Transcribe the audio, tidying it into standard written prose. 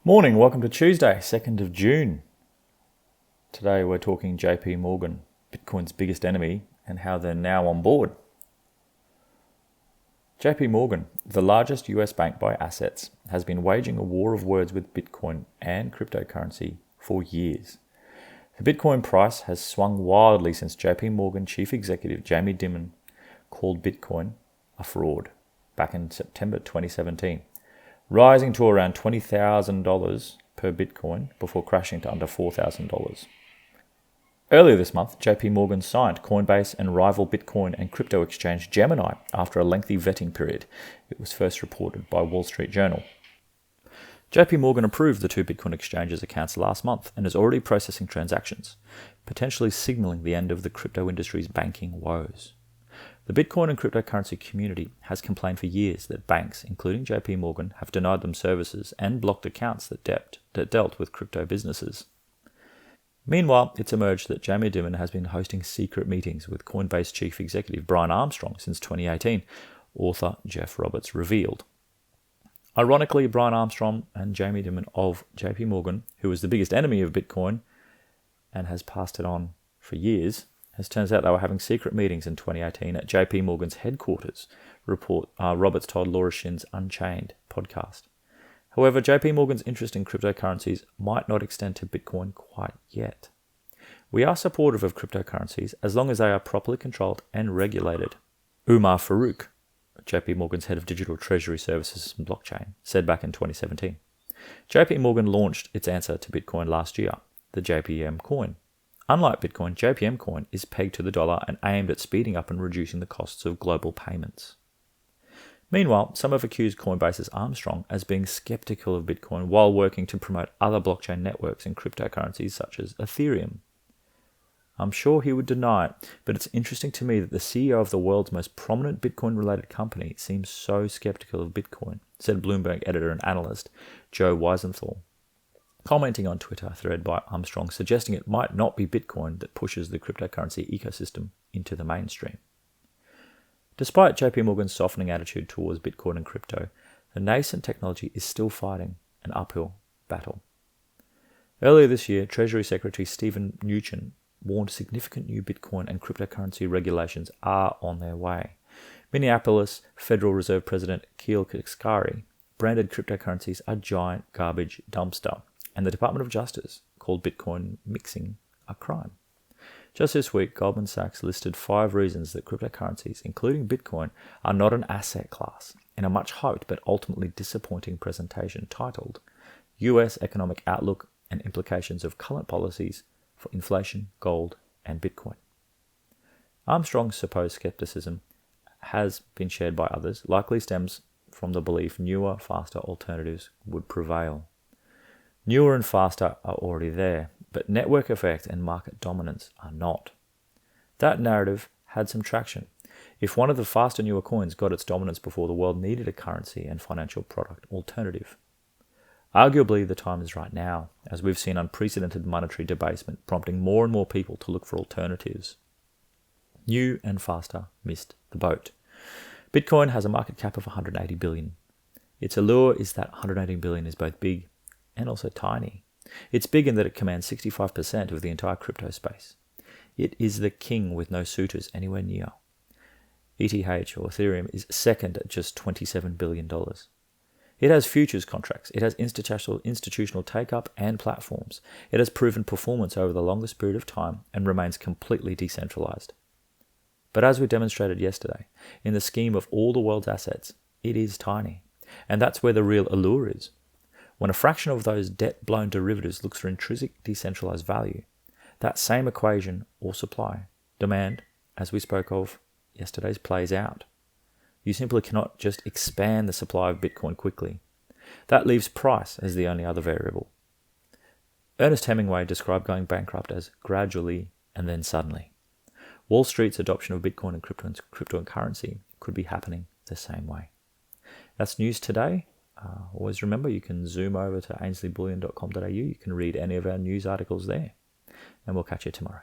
Morning, welcome to Tuesday, 2nd of June. Today we're talking JPMorgan, Bitcoin's biggest enemy, and how they're now on board. JPMorgan, the largest US bank by assets, has been waging a war of words with Bitcoin and cryptocurrency for years. The Bitcoin price has swung wildly since JPMorgan chief executive Jamie Dimon called Bitcoin a fraud back in September 2017. Rising to around $20,000 per Bitcoin before crashing to under $4,000. Earlier this month, JPMorgan signed Coinbase and rival Bitcoin and crypto exchange Gemini after a lengthy vetting period. It was first reported by Wall Street Journal. JPMorgan approved the two Bitcoin exchanges' accounts last month and is already processing transactions, potentially signaling the end of the crypto industry's banking woes. The Bitcoin and cryptocurrency community has complained for years that banks, including JPMorgan, have denied them services and blocked accounts that dealt with crypto businesses. Meanwhile, it's emerged that Jamie Dimon has been hosting secret meetings with Coinbase chief executive Brian Armstrong since 2018, author Jeff Roberts revealed. Ironically, Brian Armstrong and Jamie Dimon of JPMorgan, who was the biggest enemy of Bitcoin and has passed it on for years, as turns out they were having secret meetings in 2018 at JPMorgan's headquarters, Roberts told Laura Shin's Unchained podcast. However, JPMorgan's interest in cryptocurrencies might not extend to Bitcoin quite yet. We are supportive of cryptocurrencies as long as they are properly controlled and regulated, Umar Farouk, JPMorgan's head of digital treasury services and blockchain, said back in 2017. JPMorgan launched its answer to Bitcoin last year, the JPM coin. Unlike Bitcoin, JPM coin is pegged to the dollar and aimed at speeding up and reducing the costs of global payments. Meanwhile, some have accused Coinbase's Armstrong as being skeptical of Bitcoin while working to promote other blockchain networks and cryptocurrencies such as Ethereum. I'm sure he would deny it, but it's interesting to me that the CEO of the world's most prominent Bitcoin-related company seems so skeptical of Bitcoin, said Bloomberg editor and analyst Joe Weisenthal, commenting on Twitter thread by Armstrong suggesting it might not be Bitcoin that pushes the cryptocurrency ecosystem into the mainstream. Despite JPMorgan's softening attitude towards Bitcoin and crypto, the nascent technology is still fighting an uphill battle. Earlier this year, Treasury Secretary Steven Mnuchin warned significant new Bitcoin and cryptocurrency regulations are on their way. Minneapolis Federal Reserve President Keel Kaskari branded cryptocurrencies a giant garbage dumpster, and the Department of Justice called Bitcoin mixing a crime. Just this week, Goldman Sachs listed 5 reasons that cryptocurrencies, including Bitcoin, are not an asset class in a much hoped but ultimately disappointing presentation titled US Economic Outlook and Implications of Current Policies for Inflation, Gold, and Bitcoin. Armstrong's supposed skepticism has been shared by others, likely stems from the belief newer, faster alternatives would prevail. Newer and faster are already there, but network effect and market dominance are not. That narrative had some traction. If one of the faster newer coins got its dominance before the world needed a currency and financial product alternative. Arguably, the time is right now, as we've seen unprecedented monetary debasement prompting more and more people to look for alternatives. New and faster missed the boat. Bitcoin has a market cap of 180 billion. Its allure is that 180 billion is both big and also tiny. It's big in that it commands 65% of the entire crypto space. It is the king with no suitors anywhere near. ETH or Ethereum is second at just $27 billion. It has futures contracts. It has institutional take-up and platforms. It has proven performance over the longest period of time and remains completely decentralized. But as we demonstrated yesterday, in the scheme of all the world's assets, it is tiny. And that's where the real allure is. When a fraction of those debt-blown derivatives looks for intrinsic decentralized value, that same equation or supply, demand, as we spoke of yesterday's, plays out. You simply cannot just expand the supply of Bitcoin quickly. That leaves price as the only other variable. Ernest Hemingway described going bankrupt as gradually and then suddenly. Wall Street's adoption of Bitcoin and cryptocurrency could be happening the same way. That's news today. Always remember, you can zoom over to ainsleyBullion.com.au. You can read any of our news articles there. And we'll catch you tomorrow.